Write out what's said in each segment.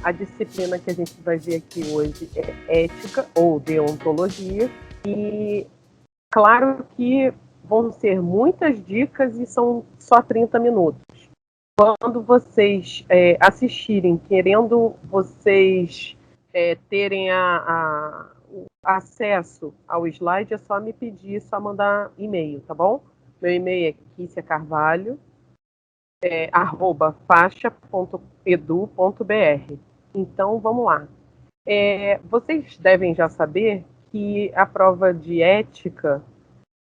A disciplina que a gente vai ver aqui hoje é ética ou deontologia. E claro que vão ser muitas dicas e são só 30 minutos. Quando vocês assistirem, querendo vocês terem o acesso ao slide, é só me pedir, só mandar e-mail, tá bom? Meu e-mail é kissiacarvalho, @faixa.edu.br. Então, vamos lá. Vocês devem já saber que a prova de ética,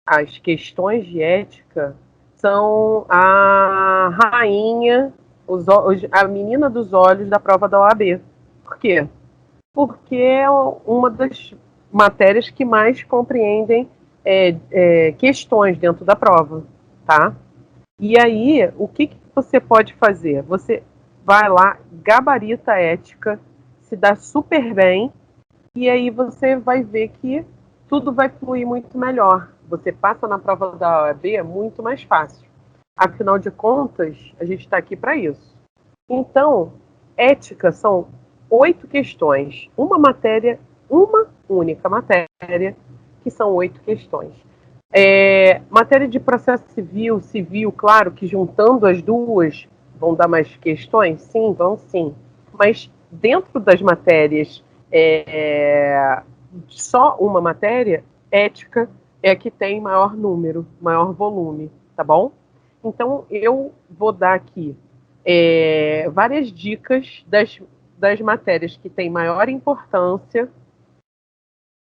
as questões de ética, são a rainha, a menina dos olhos da prova da OAB. Por quê? Porque é uma das matérias que mais compreendem questões dentro da prova, tá? E aí, o que você pode fazer? Você vai lá, gabarita a ética, se dá super bem, e aí você vai ver que tudo vai fluir muito melhor. Você passa na prova da OAB muito mais fácil. Afinal de contas, a gente está aqui para isso. Então, ética são 8 questões. Uma única matéria, que são 8 questões. Matéria de processo civil, claro que juntando as duas vão dar mais questões? Sim, vão sim. Mas dentro das matérias, só uma matéria, ética, é a que tem maior número, maior volume, tá bom? Então, eu vou dar aqui várias dicas das matérias que têm maior importância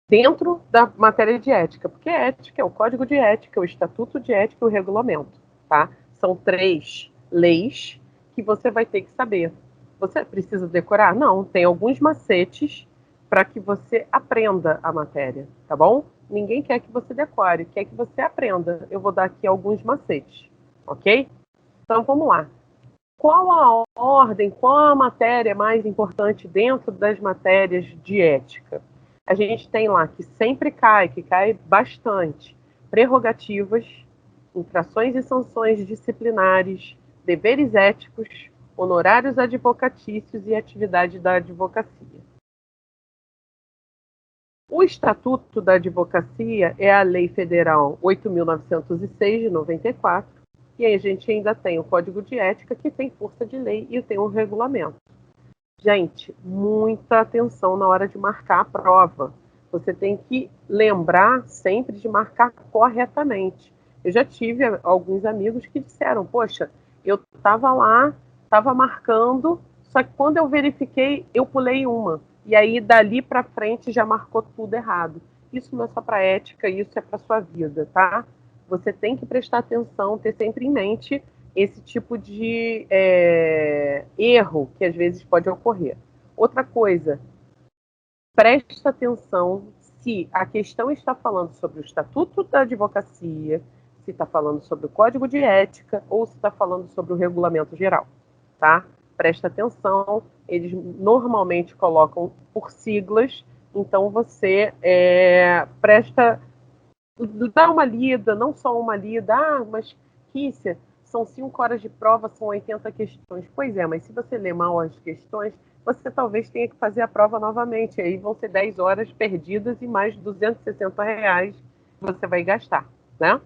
dentro da matéria de ética, porque ética é o código de ética, o estatuto de ética e o regulamento, tá? São 3 leis que você vai ter que saber. Você precisa decorar? Não, tem alguns macetes para que você aprenda a matéria, tá bom? Ninguém quer que você decore, quer que você aprenda. Eu vou dar aqui alguns macetes, ok? Então vamos lá. Qual a ordem, qual a matéria mais importante dentro das matérias de ética? A gente tem lá que sempre que cai bastante, prerrogativas, infrações e sanções disciplinares, deveres éticos, honorários advocatícios e atividade da advocacia. O Estatuto da Advocacia é a Lei Federal 8.906, de 94, e aí a gente ainda tem o Código de Ética, que tem força de lei, e tem um regulamento. Gente, muita atenção na hora de marcar a prova. Você tem que lembrar sempre de marcar corretamente. Eu já tive alguns amigos que disseram, poxa, eu estava lá, estava marcando, só que quando eu verifiquei, eu pulei uma. E aí, dali para frente, já marcou tudo errado. Isso não é só para ética, isso é para sua vida, tá? Você tem que prestar atenção, ter sempre em mente esse tipo de erro que às vezes pode ocorrer. Outra coisa, presta atenção se a questão está falando sobre o Estatuto da Advocacia, se está falando sobre o Código de Ética ou se está falando sobre o Regulamento Geral, tá? Presta atenção, eles normalmente colocam por siglas, então você dá uma lida, não só uma lida, mas Kícia, são 5 horas de prova, são 80 questões. Pois é, mas se você ler mal as questões, você talvez tenha que fazer a prova novamente. Aí vão ser 10 horas perdidas e mais R$ 260 que você vai gastar, né?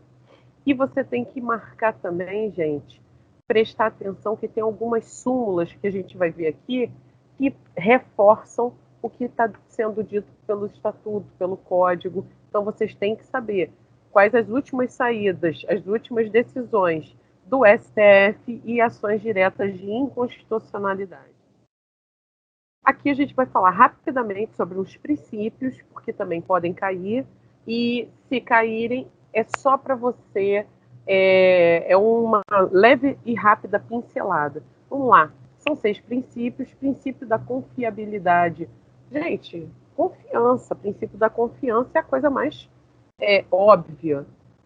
E você tem que marcar também, gente, prestar atenção que tem algumas súmulas que a gente vai ver aqui que reforçam o que está sendo dito pelo estatuto, pelo código. Então vocês têm que saber quais as últimas saídas, as últimas decisões do STF e ações diretas de inconstitucionalidade. Aqui a gente vai falar rapidamente sobre os princípios, porque também podem cair, e se caírem, é só para você, é uma leve e rápida pincelada. Vamos lá, são 6 princípios. Princípio da confiabilidade. Gente, confiança, princípio da confiança é a coisa mais óbvia.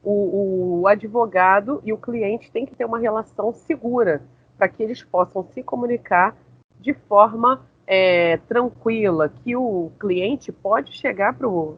O advogado e o cliente têm que ter uma relação segura para que eles possam se comunicar de forma tranquila, que o cliente pode chegar para o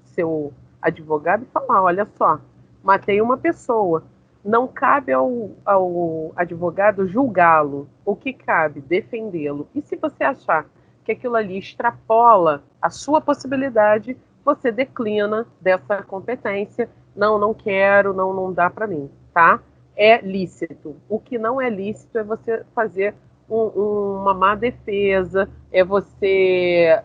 seu advogado e falar, olha só, matei uma pessoa. não cabe ao advogado julgá-lo. O que cabe? Defendê-lo. E se você achar que aquilo ali extrapola a sua possibilidade, você declina dessa competência. Não, não quero, não, não dá para mim, tá? É lícito. O que não é lícito é você fazer uma má defesa, é você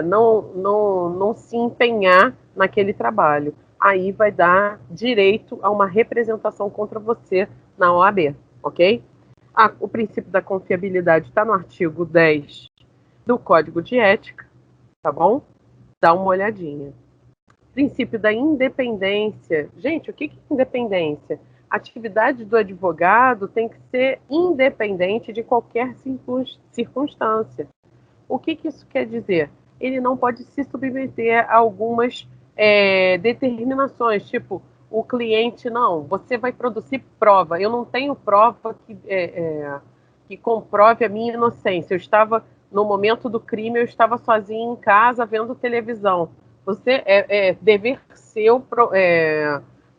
não se empenhar naquele trabalho. Aí vai dar direito a uma representação contra você na OAB, ok? O princípio da confiabilidade está no artigo 10 do Código de Ética, tá bom? Dá uma olhadinha. Princípio da independência. Gente, o que é independência? A atividade do advogado tem que ser independente de qualquer circunstância. O que isso quer dizer? Ele não pode se submeter a algumas determinações, tipo, o cliente, não, você vai produzir prova. Eu não tenho prova que comprove a minha inocência. Eu estava, no momento do crime, eu estava sozinha em casa vendo televisão. Você dever seu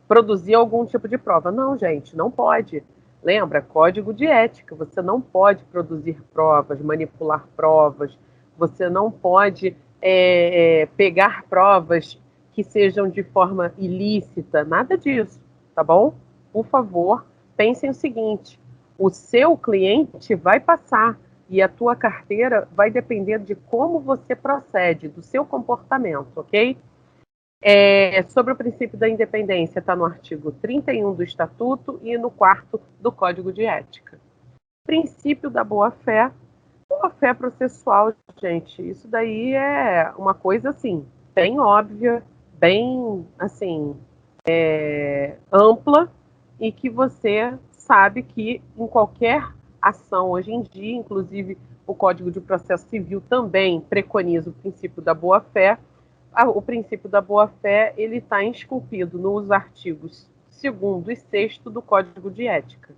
produzir algum tipo de prova. Não, gente, não pode. Lembra, código de ética. Você não pode produzir provas, manipular provas. Você não pode pegar provas que sejam de forma ilícita. Nada disso, tá bom? Por favor, pensem o seguinte: o seu cliente vai passar e a tua carteira vai depender de como você procede, do seu comportamento, ok? Sobre o princípio da independência, está no artigo 31 do Estatuto e no 4º do Código de Ética. Princípio da boa-fé. Boa-fé processual, gente, isso daí é uma coisa, assim, bem óbvia, bem, assim, ampla, e que você sabe que em qualquer ação hoje em dia, inclusive o Código de Processo Civil também preconiza o princípio da boa-fé. O princípio da boa-fé, ele está esculpido nos artigos 2º e 6º do Código de Ética.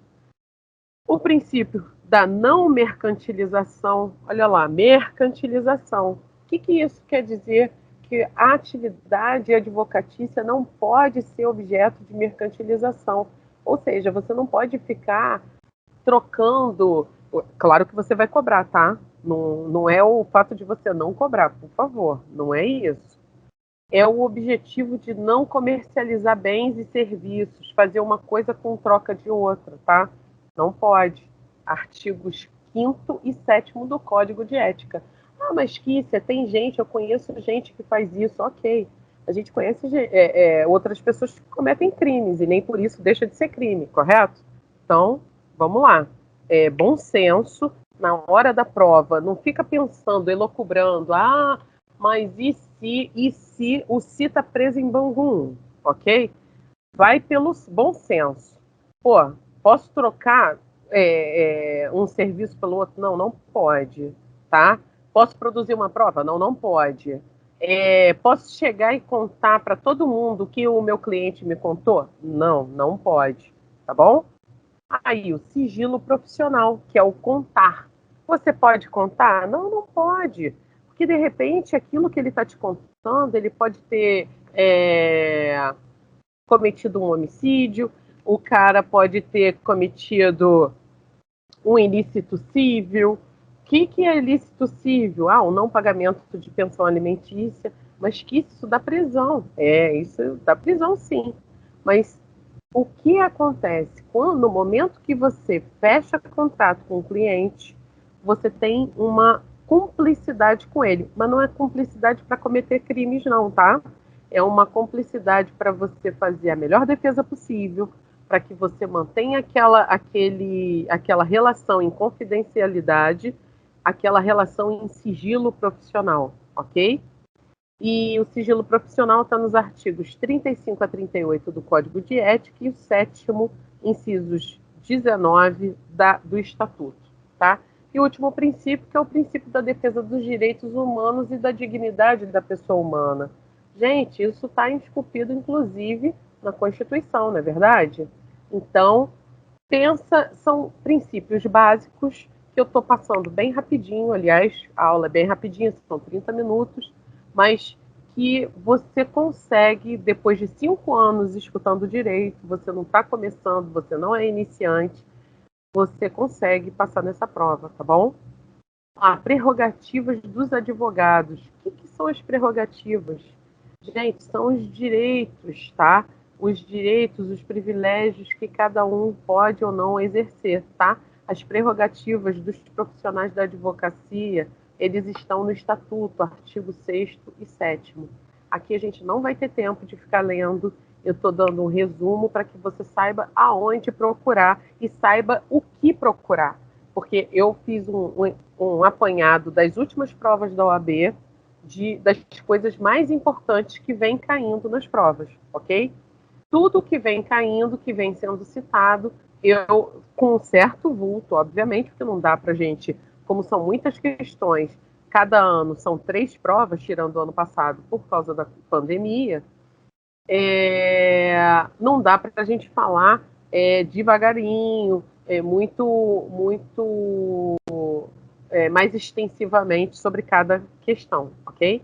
O princípio da não mercantilização, olha lá, mercantilização. O que isso quer dizer? Que a atividade advocatícia não pode ser objeto de mercantilização. Ou seja, você não pode ficar trocando. Claro que você vai cobrar, tá? Não é o fato de você não cobrar, por favor, não é isso. É o objetivo de não comercializar bens e serviços, fazer uma coisa com troca de outra, tá? Não pode. Artigos 5º e 7º do Código de Ética. Ah, mas Kícia, tem gente, eu conheço gente que faz isso, ok. A gente conhece outras pessoas que cometem crimes e nem por isso deixa de ser crime, correto? Então, vamos lá. Bom senso, na hora da prova, não fica pensando, elocubrando, mas e se o Si está preso em Bangu, ok? Vai pelo bom senso. Pô, posso trocar um serviço pelo outro? Não, não pode, tá? Posso produzir uma prova? Não, não pode. Posso chegar e contar para todo mundo o que o meu cliente me contou? Não, não pode, tá bom? Aí, o sigilo profissional, que é o contar. Você pode contar? Não, não pode. Porque, de repente, aquilo que ele está te contando, ele pode ter cometido um homicídio, o cara pode ter cometido um ilícito civil. O que é ilícito civil? O não pagamento de pensão alimentícia. Mas que isso dá prisão. Isso dá prisão, sim. Mas o que acontece? No momento que você fecha contrato com o cliente, você tem uma cumplicidade com ele. Mas não é cumplicidade para cometer crimes, não, tá? É uma cumplicidade para você fazer a melhor defesa possível, para que você mantenha aquela relação em confidencialidade, aquela relação em sigilo profissional, ok? E o sigilo profissional está nos artigos 35 a 38 do Código de Ética e o 7º, incisos 19 do Estatuto, tá? E o último princípio, que é o princípio da defesa dos direitos humanos e da dignidade da pessoa humana. Gente, isso está esculpido, inclusive, na Constituição, não é verdade? Então, são princípios básicos que eu estou passando bem rapidinho, aliás, a aula é bem rapidinha, são 30 minutos, mas que você consegue, depois de 5 anos escutando direito, você não está começando, você não é iniciante, você consegue passar nessa prova, tá bom? Prerrogativas dos advogados. O que são as prerrogativas? Gente, são os direitos, tá? Os direitos, os privilégios que cada um pode ou não exercer, tá? As prerrogativas dos profissionais da advocacia, eles estão no Estatuto, artigo 6º e 7º. Aqui a gente não vai ter tempo de ficar lendo, eu estou dando um resumo para que você saiba aonde procurar e saiba o que procurar. Porque eu fiz um apanhado das últimas provas da OAB, das coisas mais importantes que vem caindo nas provas, ok? Tudo que vem caindo, que vem sendo citado, eu, com um certo vulto, obviamente, porque não dá para gente, como são muitas questões, cada ano são 3 provas, tirando o ano passado, por causa da pandemia, não dá para a gente falar devagarinho, muito mais extensivamente sobre cada questão, ok?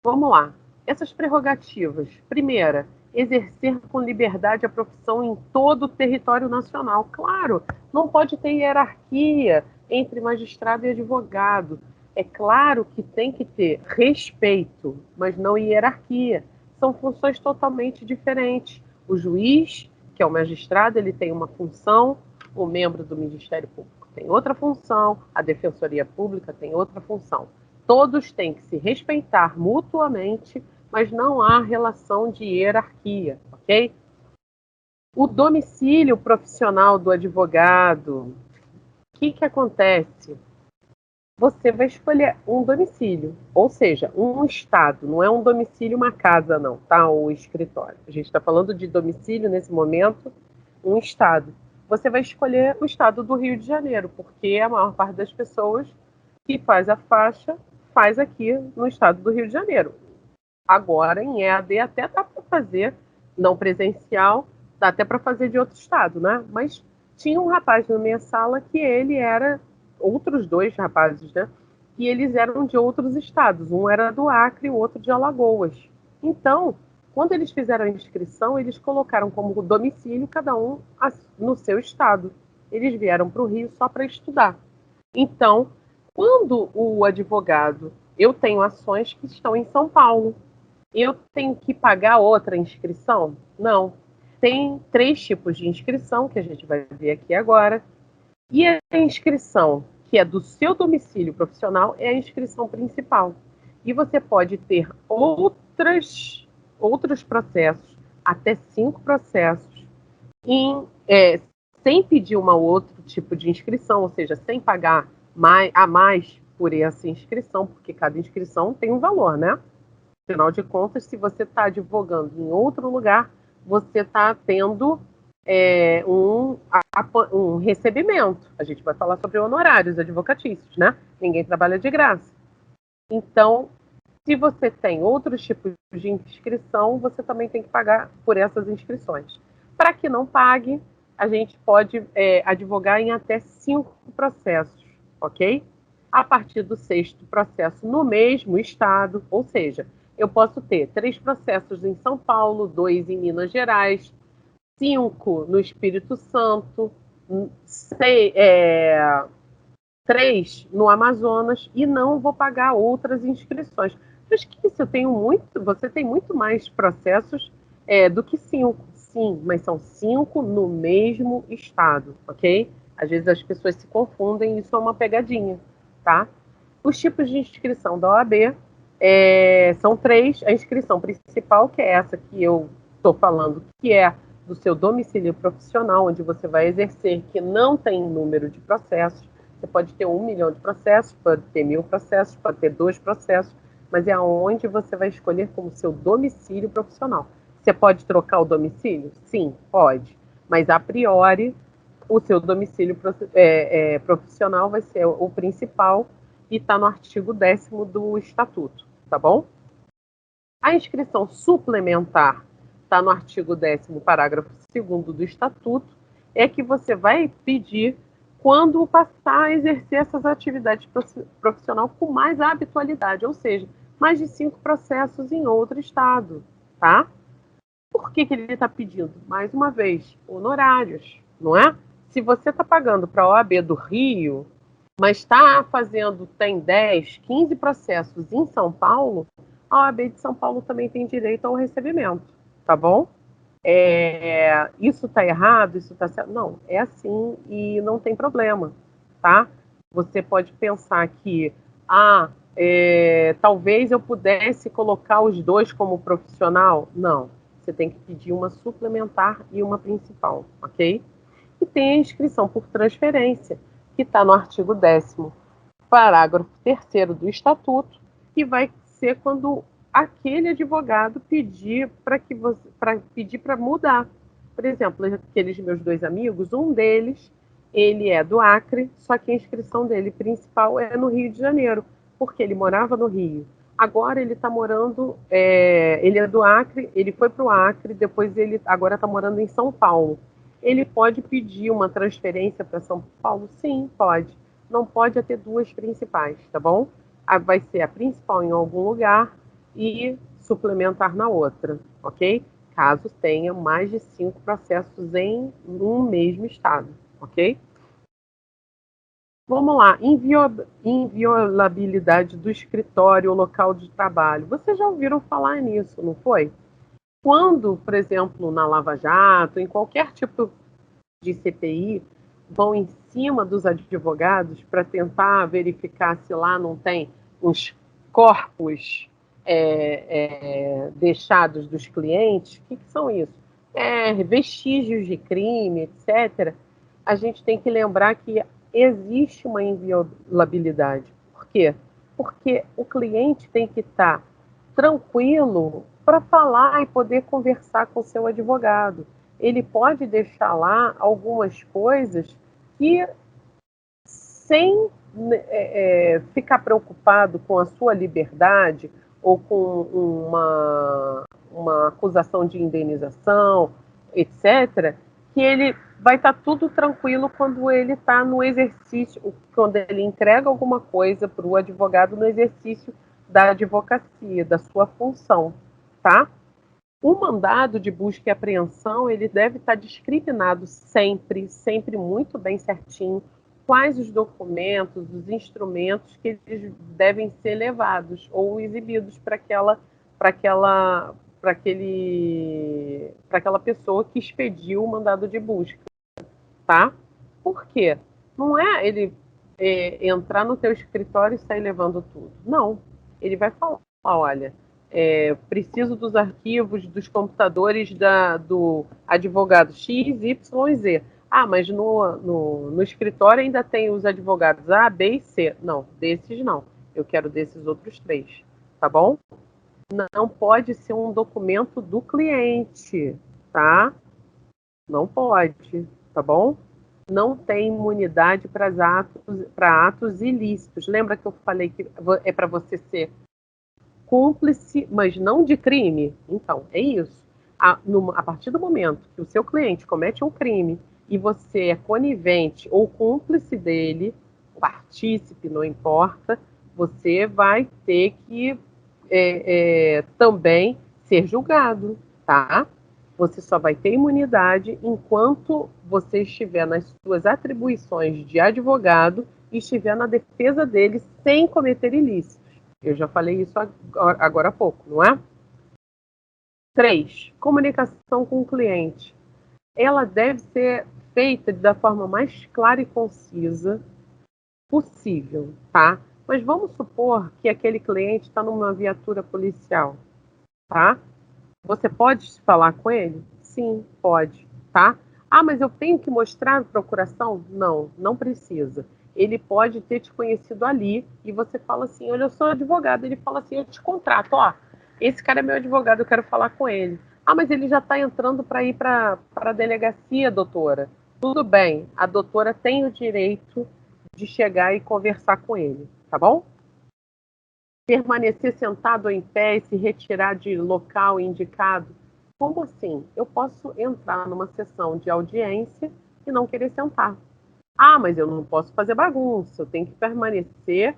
Vamos lá. Essas prerrogativas. Primeira, exercer com liberdade a profissão em todo o território nacional. Claro, não pode ter hierarquia entre magistrado e advogado. É claro que tem que ter respeito, mas não hierarquia. São funções totalmente diferentes. O juiz, que é o magistrado, ele tem uma função, o membro do Ministério Público tem outra função, a Defensoria Pública tem outra função. Todos têm que se respeitar mutuamente, mas não há relação de hierarquia, ok? O domicílio profissional do advogado, o que acontece? Você vai escolher um domicílio, ou seja, um estado, não é um domicílio, uma casa não, tá? Ou escritório. A gente está falando de domicílio nesse momento, um estado. Você vai escolher o estado do Rio de Janeiro, porque a maior parte das pessoas que faz a faixa faz aqui no estado do Rio de Janeiro. Agora, em EAD, até dá para fazer, não presencial, dá até para fazer de outro estado, né? Mas tinha um rapaz na minha sala que ele era, outros 2 rapazes, né? E eles eram de outros estados. Um era do Acre e o outro de Alagoas. Então, quando eles fizeram a inscrição, eles colocaram como domicílio cada um no seu estado. Eles vieram para o Rio só para estudar. Então, quando o advogado, eu tenho ações que estão em São Paulo, eu tenho que pagar outra inscrição? Não. Tem 3 tipos de inscrição que a gente vai ver aqui agora. E a inscrição que é do seu domicílio profissional é a inscrição principal. E você pode ter outros processos, até 5 processos, sem pedir outro tipo de inscrição, ou seja, sem pagar mais por essa inscrição, porque cada inscrição tem um valor, né? Afinal de contas, se você está advogando em outro lugar, você está tendo um recebimento. A gente vai falar sobre honorários advocatícios, né? Ninguém trabalha de graça. Então, se você tem outros tipos de inscrição, você também tem que pagar por essas inscrições. Para que não pague, a gente pode advogar em até 5 processos, ok? A partir do 6º processo no mesmo estado, ou seja, eu posso ter 3 processos em São Paulo, 2 em Minas Gerais, 5 no Espírito Santo, 3 no Amazonas e não vou pagar outras inscrições. Mas que isso, você tem muito mais processos do que 5. Sim, mas são 5 no mesmo estado, ok? Às vezes as pessoas se confundem e isso é uma pegadinha, tá? Os tipos de inscrição da OAB são 3. A inscrição principal, que é essa que eu estou falando, que é do seu domicílio profissional, onde você vai exercer, que não tem número de processos. Você pode ter 1 milhão de processos, pode ter 1.000 processos, pode ter 2 processos, mas é aonde você vai escolher como seu domicílio profissional. Você pode trocar o domicílio? Sim, pode. Mas, a priori, o seu domicílio profissional vai ser o principal e está no artigo 10º do Estatuto, tá bom? A inscrição suplementar está no artigo 10º, parágrafo 2º do Estatuto, é que você vai pedir quando passar a exercer essas atividades profissionais com mais habitualidade, ou seja, mais de 5 processos em outro estado, tá? Por que ele está pedindo? Mais uma vez, honorários, não é? Se você está pagando para a OAB do Rio, mas está fazendo, tem 10, 15 processos em São Paulo, a OAB de São Paulo também tem direito ao recebimento, tá bom? Isso está errado, isso está certo? Não, é assim e não tem problema, tá? Você pode pensar que, talvez eu pudesse colocar os dois como profissional. Não, você tem que pedir uma suplementar e uma principal, ok? E tem a inscrição por transferência, que está no artigo 10º, parágrafo 3º do Estatuto, que vai ser quando aquele advogado pedir para mudar. Por exemplo, aqueles meus dois amigos, um deles, ele é do Acre, só que a inscrição dele principal é no Rio de Janeiro, porque ele morava no Rio. Agora ele está morando, ele é do Acre, ele foi para o Acre, depois ele agora está morando em São Paulo. Ele pode pedir uma transferência para São Paulo? Sim, pode. Não pode ter duas principais, tá bom? Vai ser a principal em algum lugar e suplementar na outra, ok? Caso tenha mais de 5 processos em um mesmo estado, ok? Vamos lá, inviolabilidade do escritório ou local de trabalho. Vocês já ouviram falar nisso, não foi? Quando, por exemplo, na Lava Jato, em qualquer tipo de CPI, vão em cima dos advogados para tentar verificar se lá não tem uns corpos deixados dos clientes. O que são isso? Vestígios de crime, etc. A gente tem que lembrar que existe uma inviolabilidade. Por quê? Porque o cliente tem que estar tranquilo para falar e poder conversar com o seu advogado. Ele pode deixar lá algumas coisas que, sem ficar preocupado com a sua liberdade ou com uma acusação de indenização, etc., que ele vai estar tudo tranquilo quando ele está no exercício, quando ele entrega alguma coisa para o advogado no exercício da advocacia, da sua função, tá? O mandado de busca e apreensão, ele deve estar discriminado sempre, sempre muito bem certinho, quais os documentos, os instrumentos que eles devem ser levados ou exibidos para aquela pessoa que expediu o mandado de busca, tá? Por quê? Não é ele entrar no teu escritório e sair levando tudo. Não. Ele vai falar, olha, preciso dos arquivos dos computadores do advogado X, Y e Z. Ah, mas no escritório ainda tem os advogados A, B e C. Não, desses não. Eu quero desses outros 3, tá bom? Não pode ser um documento do cliente, tá? Não pode, tá bom? Não tem imunidade para atos ilícitos. Lembra que eu falei que é para você ser cúmplice, mas não de crime? Então, é isso. A partir do momento que o seu cliente comete um crime e você é conivente ou cúmplice dele, partícipe, não importa, você vai ter que também ser julgado, tá? Você só vai ter imunidade enquanto você estiver nas suas atribuições de advogado e estiver na defesa dele sem cometer ilícitos. Eu já falei isso agora há pouco, não é? 3. Comunicação com o cliente. Ela deve ser feita da forma mais clara e concisa possível, tá? Mas vamos supor que aquele cliente está numa viatura policial, tá? Você pode falar com ele? Sim, pode, tá? Ah, mas eu tenho que mostrar a procuração? Não, não precisa. Ele pode ter te conhecido ali e você fala assim, olha, eu sou advogado. Ele fala assim, eu te contrato, ó, esse cara é meu advogado, eu quero falar com ele. Ah, mas ele já está entrando para ir para a delegacia, doutora. Tudo bem, a doutora tem o direito de chegar e conversar com ele, tá bom? Permanecer sentado ou em pé e se retirar de local indicado. Como assim? Eu posso entrar numa sessão de audiência e não querer sentar. Ah, mas eu não posso fazer bagunça, eu tenho que permanecer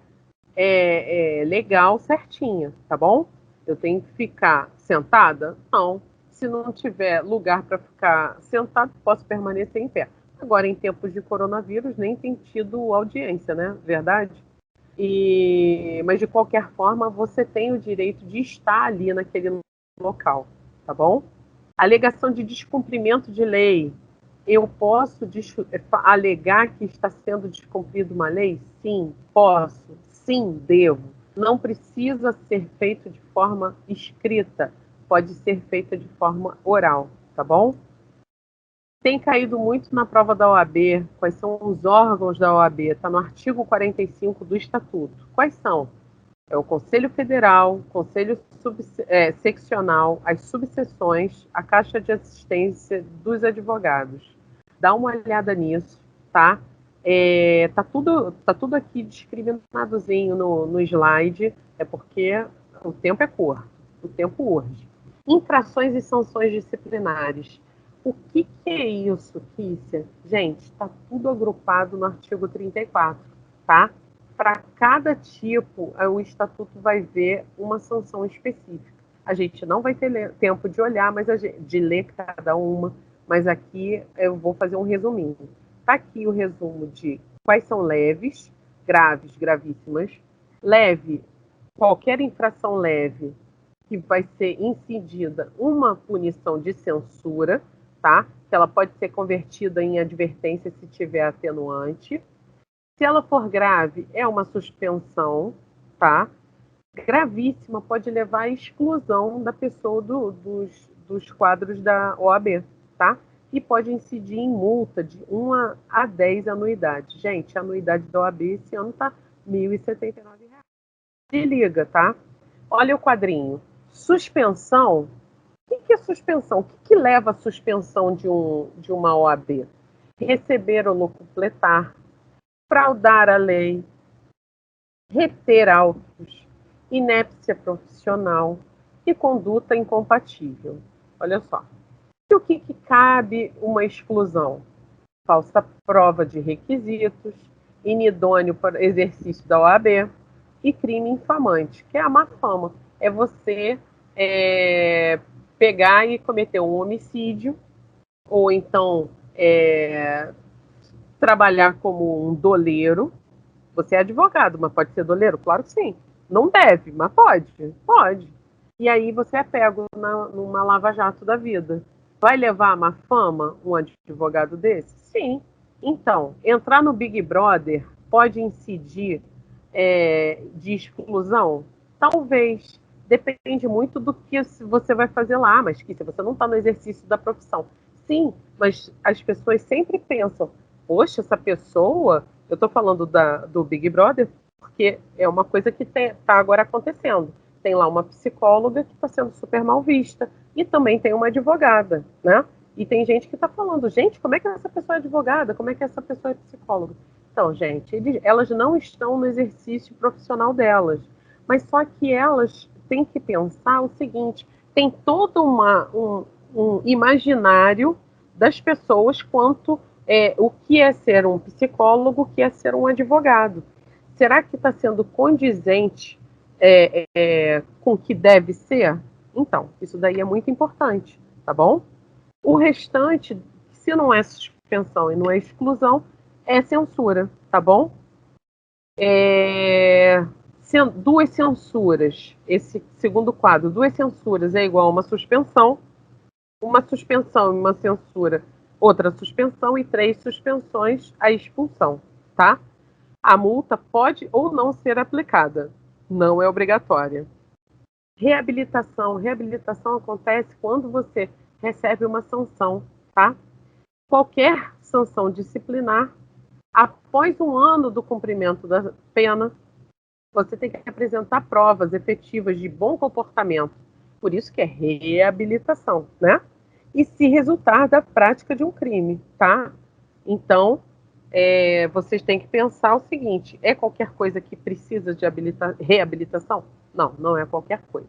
legal, certinha, tá bom? Eu tenho que ficar sentada? Não. Se não tiver lugar para ficar sentado, posso permanecer em pé. Agora, em tempos de coronavírus, nem tem tido audiência, né? Verdade? Mas, de qualquer forma, você tem o direito de estar ali naquele local, tá bom? Alegação de descumprimento de lei. Eu posso alegar que está sendo descumprida uma lei? Sim, posso. Sim, devo. Não precisa ser feito de forma escrita, pode ser feita de forma oral, tá bom? Tem caído muito na prova da OAB, quais são os órgãos da OAB, está no artigo 45 do Estatuto. Quais são? É o Conselho Federal, Conselho Seccional, as subseções, a Caixa de Assistência dos Advogados. Dá uma olhada nisso, tá? Tá tudo aqui discriminadozinho no slide, é porque o tempo é curto, o tempo urge. Infrações e sanções disciplinares. O que é isso, Kícia? Gente, está tudo agrupado no artigo 34, tá? Para cada tipo, o Estatuto vai ver uma sanção específica. A gente não vai ter tempo de olhar, de ler cada uma, mas aqui eu vou fazer um resuminho. Está aqui o resumo de quais são leves, graves, gravíssimas. Leve, qualquer infração leve que vai ser incidida uma punição de censura, tá? Que ela pode ser convertida em advertência se tiver atenuante. Se ela for grave, é uma suspensão, tá? Gravíssima pode levar à exclusão da pessoa dos quadros da OAB, tá? E pode incidir em multa de 1 a 10 anuidades. Gente, a anuidade da OAB esse ano está R$ 1.079. Se liga, tá? Olha o quadrinho. Suspensão. O que é suspensão? O que leva à suspensão de uma OAB? Receber ou não completar, fraudar a lei, reter autos, inépcia profissional e conduta incompatível. Olha só. E o que cabe uma exclusão? Falsa prova de requisitos, inidôneo para exercício da OAB e crime infamante, que é a má fama. É você pegar e cometer um homicídio, ou então trabalhar como um doleiro. Você é advogado, mas pode ser doleiro? Claro que sim. Não deve, mas pode. Pode. E aí você é pego numa lava-jato da vida. Vai levar a má fama um advogado desse? Sim. Então, entrar no Big Brother pode incidir de exclusão? Talvez. Depende muito do que você vai fazer lá, mas que se você não está no exercício da profissão. Sim, mas as pessoas sempre pensam, poxa, essa pessoa, eu estou falando do Big Brother, porque é uma coisa que está agora acontecendo. Tem lá uma psicóloga que está sendo super mal vista, e também tem uma advogada, né? E tem gente que está falando, gente, como é que essa pessoa é advogada? Como é que essa pessoa é psicóloga? Então, gente, elas não estão no exercício profissional delas, mas só que elas têm que pensar o seguinte, tem todo um imaginário das pessoas quanto o que é ser um psicólogo, o que é ser um advogado. Será que está sendo condizente com o que deve ser? Então, isso daí é muito importante, tá bom? O restante, se não é suspensão e não é exclusão, é censura, tá bom? Duas censuras, esse segundo quadro, duas censuras é igual a uma suspensão e uma censura, outra suspensão e 3 suspensões, a expulsão, tá? A multa pode ou não ser aplicada, não é obrigatória. Reabilitação acontece quando você recebe uma sanção, tá? Qualquer sanção disciplinar, após 1 ano do cumprimento da pena, você tem que apresentar provas efetivas de bom comportamento. Por isso que é reabilitação, né? E se resultar da prática de um crime, tá? Então, vocês têm que pensar o seguinte: é qualquer coisa que precisa de reabilitação? Não, não é qualquer coisa.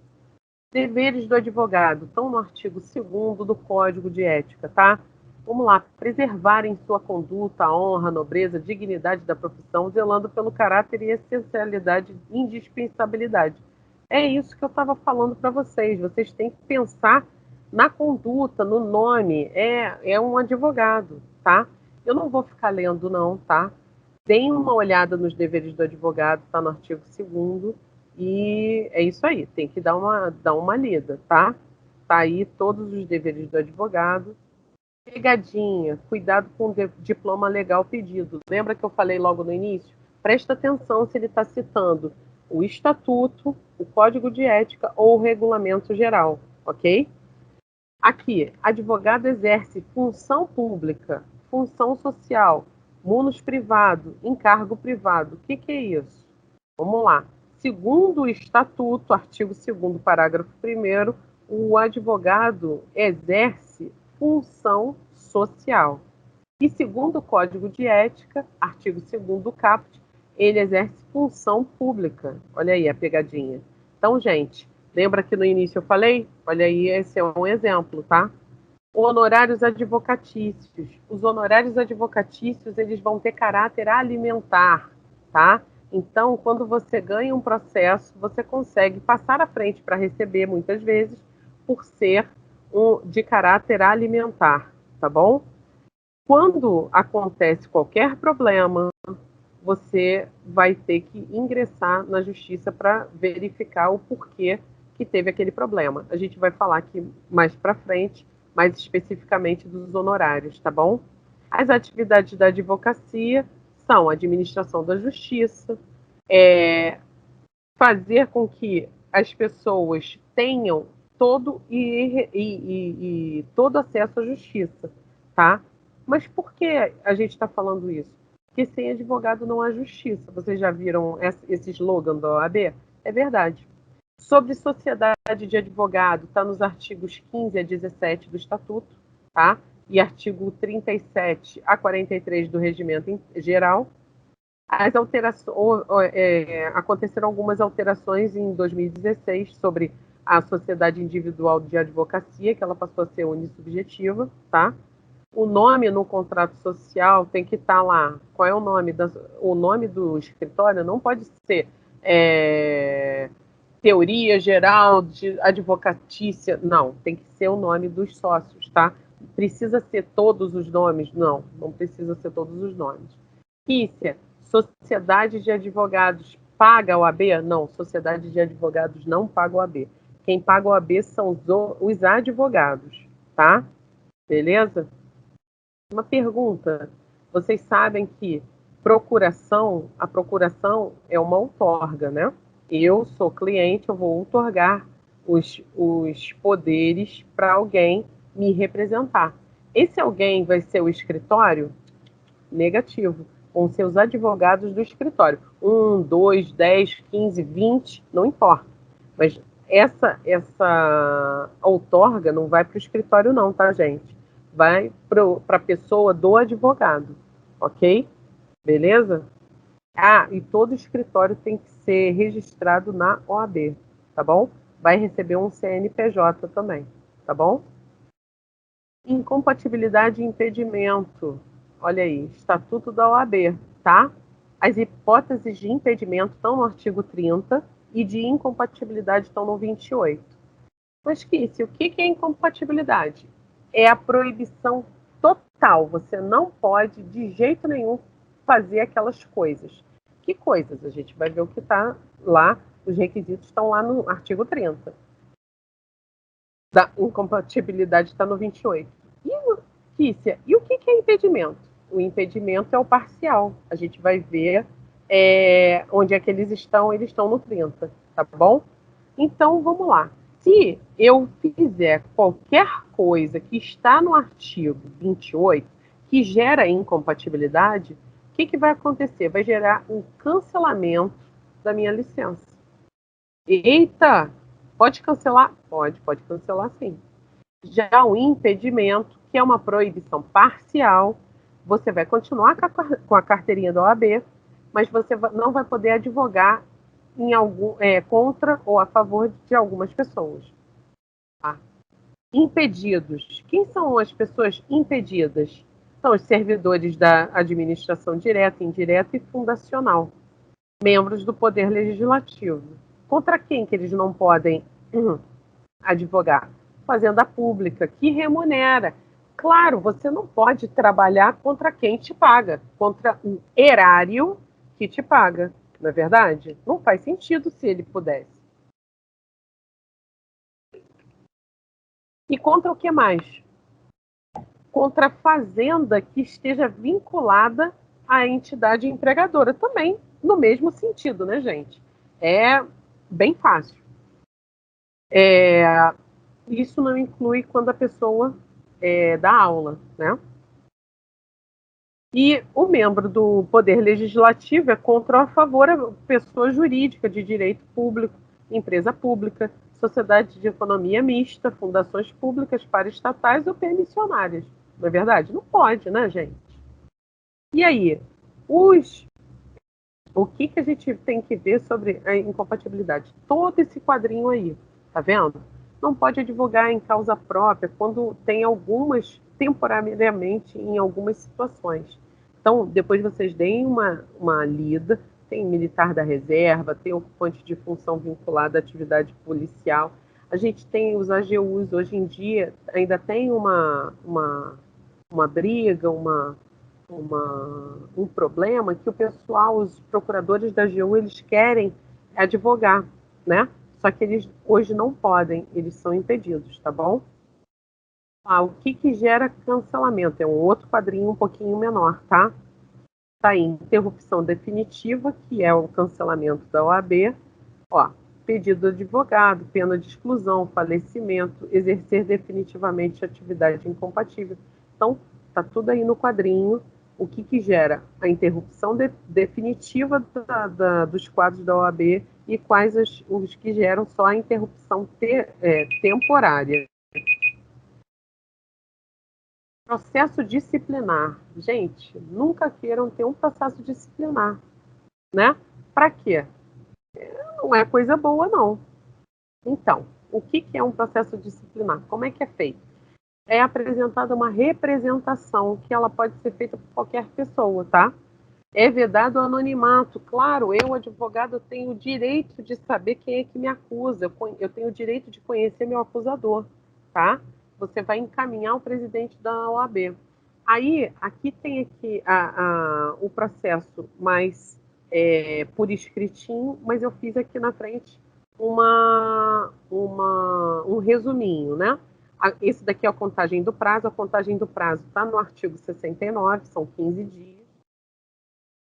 Deveres do advogado estão no artigo 2º do Código de Ética, tá? Vamos lá, preservarem sua conduta, a honra, a nobreza, a dignidade da profissão, zelando pelo caráter e essencialidade, indispensabilidade. É isso que eu estava falando para vocês. Vocês têm que pensar na conduta, no nome. É um advogado, tá? Eu não vou ficar lendo, não, tá? Deem uma olhada nos deveres do advogado, está no artigo 2º, e é isso aí, tem que dar uma lida, tá? Tá aí todos os deveres do advogado. Pegadinha, cuidado com o diploma legal pedido. Lembra que eu falei logo no início? Presta atenção se ele está citando o estatuto, o código de ética ou o regulamento geral, ok? Aqui, advogado exerce função pública, função social, munus privado, encargo privado. O que é isso? Vamos lá. Segundo o estatuto, artigo 2º, parágrafo 1º, o advogado exerce função social. E segundo o Código de Ética, artigo 2º do CAPT, ele exerce função pública. Olha aí a pegadinha. Então, gente, lembra que no início eu falei? Olha aí, esse é um exemplo, tá? Honorários advocatícios. Os honorários advocatícios, eles vão ter caráter alimentar, tá? Então, quando você ganha um processo, você consegue passar à frente para receber, muitas vezes, por ser de caráter alimentar, tá bom? Quando acontece qualquer problema, você vai ter que ingressar na justiça para verificar o porquê que teve aquele problema. A gente vai falar aqui mais para frente, mais especificamente dos honorários, tá bom? As atividades da advocacia são a administração da justiça, fazer com que as pessoas tenham todo acesso à justiça, tá? Mas por que a gente está falando isso? Porque sem advogado não há justiça. Vocês já viram esse slogan da OAB? É verdade. Sobre sociedade de advogado, está nos artigos 15 a 17 do Estatuto, tá? E artigo 37 a 43 do Regimento Geral. As alterações, aconteceram algumas alterações em 2016 sobre a sociedade individual de advocacia, que ela passou a ser unissubjetiva, tá? O nome no contrato social tem que estar lá. Qual é o nome? O nome do escritório não pode ser teoria geral de advocatícia. Não, tem que ser o nome dos sócios, tá? Precisa ser todos os nomes? Não, não precisa ser todos os nomes. Quícia, sociedade de advogados paga a OAB? Não, sociedade de advogados não paga a OAB. Quem paga a OAB são os advogados, tá? Beleza? Uma pergunta. Vocês sabem que a procuração é uma outorga, né? Eu sou cliente, eu vou outorgar os poderes para alguém me representar. Esse alguém vai ser o escritório? Negativo, com seus advogados do escritório. 1, 2, 10, 15, 20, não importa. Mas essa outorga não vai para o escritório não, tá, gente? Vai para a pessoa do advogado, ok? Beleza? Ah, e todo escritório tem que ser registrado na OAB, tá bom? Vai receber um CNPJ também, tá bom? Incompatibilidade e impedimento. Olha aí, Estatuto da OAB, tá? As hipóteses de impedimento estão no artigo 30 e de incompatibilidade estão no 28. Mas, Kici, o que é incompatibilidade? É a proibição total. Você não pode, de jeito nenhum, fazer aquelas coisas. Que coisas? A gente vai ver o que está lá, os requisitos estão lá no artigo 30. Da incompatibilidade está no 28. Kícia, e o que é impedimento? O impedimento é o parcial. A gente vai ver onde é que eles estão no 30, tá bom? Então, vamos lá. Se eu fizer qualquer coisa que está no artigo 28, que gera incompatibilidade, o que vai acontecer? Vai gerar um cancelamento da minha licença. Eita! Pode cancelar? Pode cancelar sim. Já o impedimento, que é uma proibição parcial, você vai continuar com a carteirinha da OAB, mas você não vai poder advogar contra ou a favor de algumas pessoas. Tá? Impedidos. Quem são as pessoas impedidas? São os servidores da administração direta, indireta e fundacional, membros do Poder Legislativo. Contra quem que eles não podem advogar? Fazenda Pública, que remunera. Claro, você não pode trabalhar contra quem te paga, contra um erário que te paga, não é verdade? Não faz sentido se ele pudesse. E contra o que mais? Contra a fazenda que esteja vinculada à entidade empregadora, também no mesmo sentido, né, gente? É bem fácil. Isso não inclui quando a pessoa dá aula, né? E o membro do Poder Legislativo é contra ou a favor a pessoa jurídica de direito público, empresa pública, sociedade de economia mista, fundações públicas paraestatais ou permissionárias. Não é verdade? Não pode, né, gente? E aí, o que a gente tem que ver sobre a incompatibilidade? Todo esse quadrinho aí, tá vendo? Não pode advogar em causa própria quando tem algumas, temporariamente, em algumas situações. Então, depois vocês deem uma lida, tem militar da reserva, tem ocupante de função vinculada à atividade policial. A gente tem os AGUs, hoje em dia, ainda tem uma briga, um problema que o pessoal, os procuradores da AGU, eles querem advogar, né? Só que eles hoje não podem, eles são impedidos, tá bom? O que gera cancelamento? É um outro quadrinho um pouquinho menor, tá? Tá aí, interrupção definitiva, que é o cancelamento da OAB, ó, pedido do advogado, pena de exclusão, falecimento, exercer definitivamente atividade incompatível. Então, tá tudo aí no quadrinho. O que gera a interrupção definitiva dos quadros da OAB e quais os que geram só a interrupção temporária. Processo disciplinar. Gente, nunca queiram ter um processo disciplinar, né? Para quê? Não é coisa boa, não. Então, o que é um processo disciplinar? Como é que é feito? É apresentada uma representação que ela pode ser feita por qualquer pessoa, tá? É vedado o anonimato. Claro, eu, advogado, tenho o direito de saber quem é que me acusa. Eu tenho o direito de conhecer meu acusador, tá? Você vai encaminhar o presidente da OAB. Aí, aqui tem o processo mais por escritinho, mas eu fiz aqui na frente um resuminho, né? Esse daqui é a contagem do prazo. A contagem do prazo está no artigo 69, são 15 dias.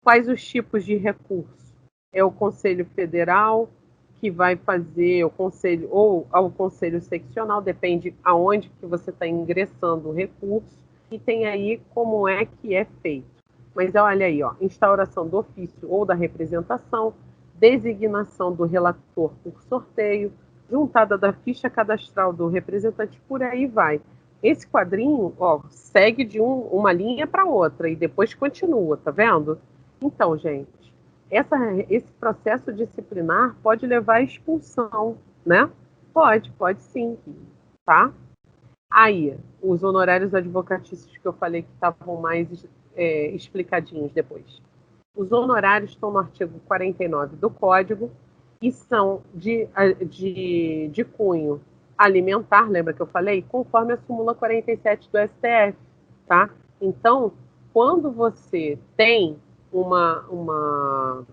Quais os tipos de recurso? É o Conselho Federal que vai fazer o conselho, ou ao Conselho Seccional, depende aonde que você está ingressando o recurso, e tem aí como é que é feito. Mas olha aí, ó, instauração do ofício ou da representação, designação do relator por sorteio, juntada da ficha cadastral do representante, por aí vai. Esse quadrinho, ó, segue de uma linha para outra e depois continua, tá vendo? Então, gente, esse processo disciplinar pode levar à expulsão, né? Pode sim, tá? Aí, os honorários advocatícios que eu falei que estavam mais explicadinhos depois. Os honorários estão no artigo 49 do Código e são de cunho alimentar, lembra que eu falei? Conforme a súmula 47 do STF, tá? Então, quando você tem uma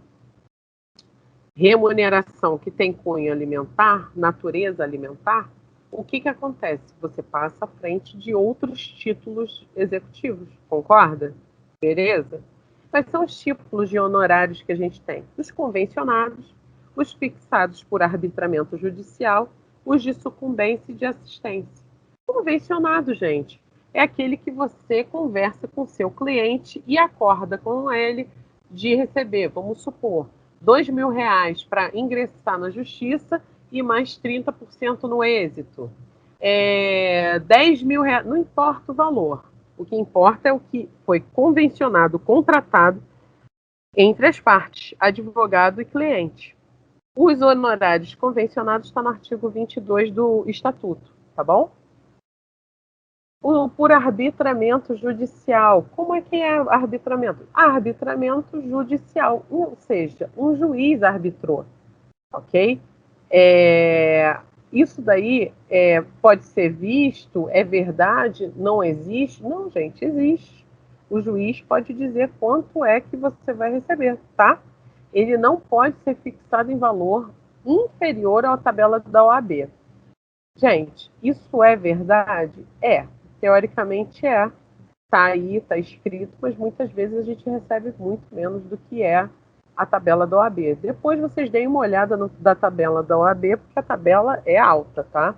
remuneração que tem cunho alimentar, natureza alimentar, o que acontece? Você passa à frente de outros títulos executivos, concorda? Beleza? Quais são os tipos de honorários que a gente tem? Os convencionados, os fixados por arbitramento judicial, os de sucumbência e de assistência. Convencionado, gente, é aquele que você conversa com o seu cliente e acorda com ele de receber, vamos supor, R$ 2.000 para ingressar na justiça e mais 30% no êxito. 10 mil reais, não importa o valor. O que importa é o que foi convencionado, contratado entre as partes, advogado e cliente. Os honorários convencionados estão no artigo 22 do Estatuto, tá bom? Por arbitramento judicial. Como é que é arbitramento? Arbitramento judicial, ou seja, um juiz arbitrou, ok? É, isso daí pode ser visto, é verdade, não existe? Não, gente, existe. O juiz pode dizer quanto é que você vai receber, tá? Ele não pode ser fixado em valor inferior à tabela da OAB. Gente, isso é verdade? É. Teoricamente é. Tá aí, tá escrito, mas muitas vezes a gente recebe muito menos do que é a tabela da OAB. Depois vocês deem uma olhada da tabela da OAB, porque a tabela é alta, tá?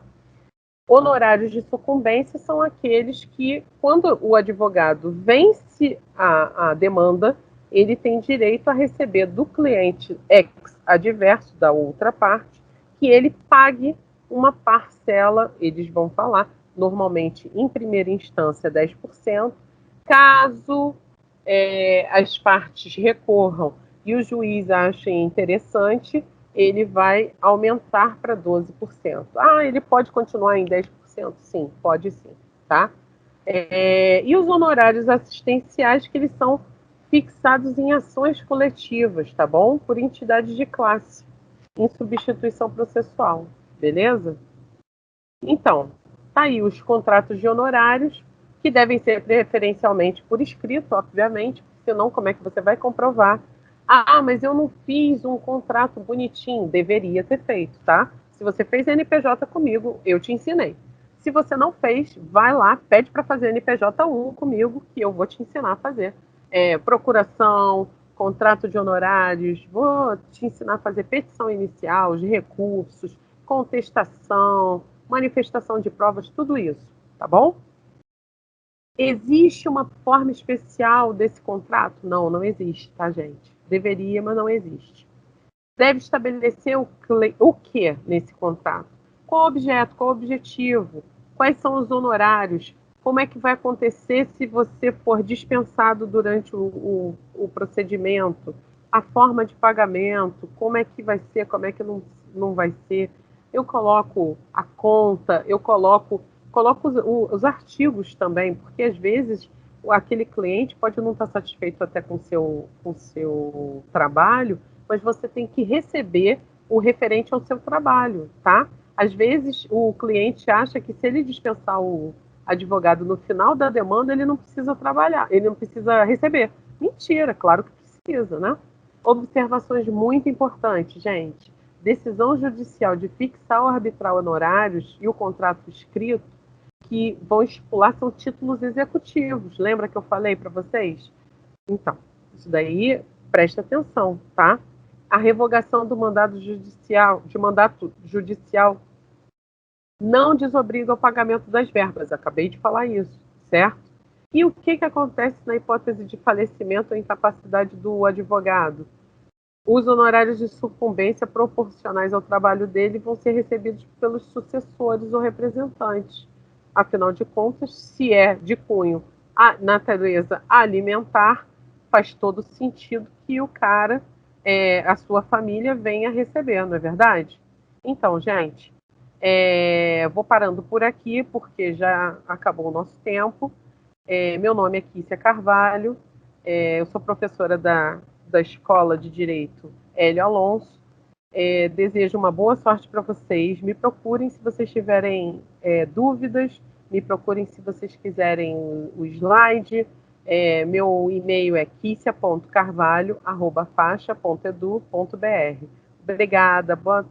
Honorários de sucumbência são aqueles que, quando o advogado vence a demanda, ele tem direito a receber do cliente ex-adverso, da outra parte, que ele pague uma parcela, eles vão falar, normalmente em primeira instância 10%, caso as partes recorram e o juiz ache interessante, ele vai aumentar para 12%. Ah, ele pode continuar em 10%? Sim, pode sim, tá? E os honorários assistenciais, que eles são fixados em ações coletivas, tá bom? Por entidades de classe, em substituição processual, beleza? Então, tá aí os contratos de honorários, que devem ser preferencialmente por escrito, obviamente, senão como é que você vai comprovar? Ah, mas eu não fiz um contrato bonitinho. Deveria ter feito, tá? Se você fez NPJ comigo, eu te ensinei. Se você não fez, vai lá, pede para fazer NPJ 1 comigo, que eu vou te ensinar a fazer. Procuração, contrato de honorários, vou te ensinar a fazer petição inicial, de recursos, contestação, manifestação de provas, tudo isso, tá bom? Existe uma forma especial desse contrato? Não, não existe, tá, gente? Deveria, mas não existe. Deve estabelecer o que nesse contrato? Qual o objeto, qual o objetivo? Quais são os honorários? Como é que vai acontecer se você for dispensado durante o procedimento? A forma de pagamento, como é que vai ser, como é que não vai ser? Eu coloco a conta, eu coloco os artigos também, porque às vezes aquele cliente pode não estar satisfeito até com o seu trabalho, mas você tem que receber o referente ao seu trabalho, tá? Às vezes o cliente acha que se ele dispensar o advogado no final da demanda, ele não precisa trabalhar, ele não precisa receber. Mentira, claro que precisa, né? Observações muito importantes, gente. Decisão judicial de fixar ou arbitrar honorários e o contrato escrito que vão estipular são títulos executivos. Lembra que eu falei para vocês? Então, isso daí presta atenção, tá? A revogação do mandato judicial não desobriga o pagamento das verbas. Acabei de falar isso, certo? E o que acontece na hipótese de falecimento ou incapacidade do advogado? Os honorários de sucumbência proporcionais ao trabalho dele vão ser recebidos pelos sucessores ou representantes. Afinal de contas, se é de cunho a natureza alimentar, faz todo sentido que o cara, a sua família, venha receber, não é verdade? Então, gente, vou parando por aqui, porque já acabou o nosso tempo. Meu nome é Kícia Carvalho, eu sou professora da Escola de Direito Hélio Alonso. Desejo uma boa sorte para vocês. Me procurem se vocês tiverem dúvidas, me procurem se vocês quiserem o slide. Meu e-mail é kicia.carvalho@faixa.edu.br. Obrigada, boa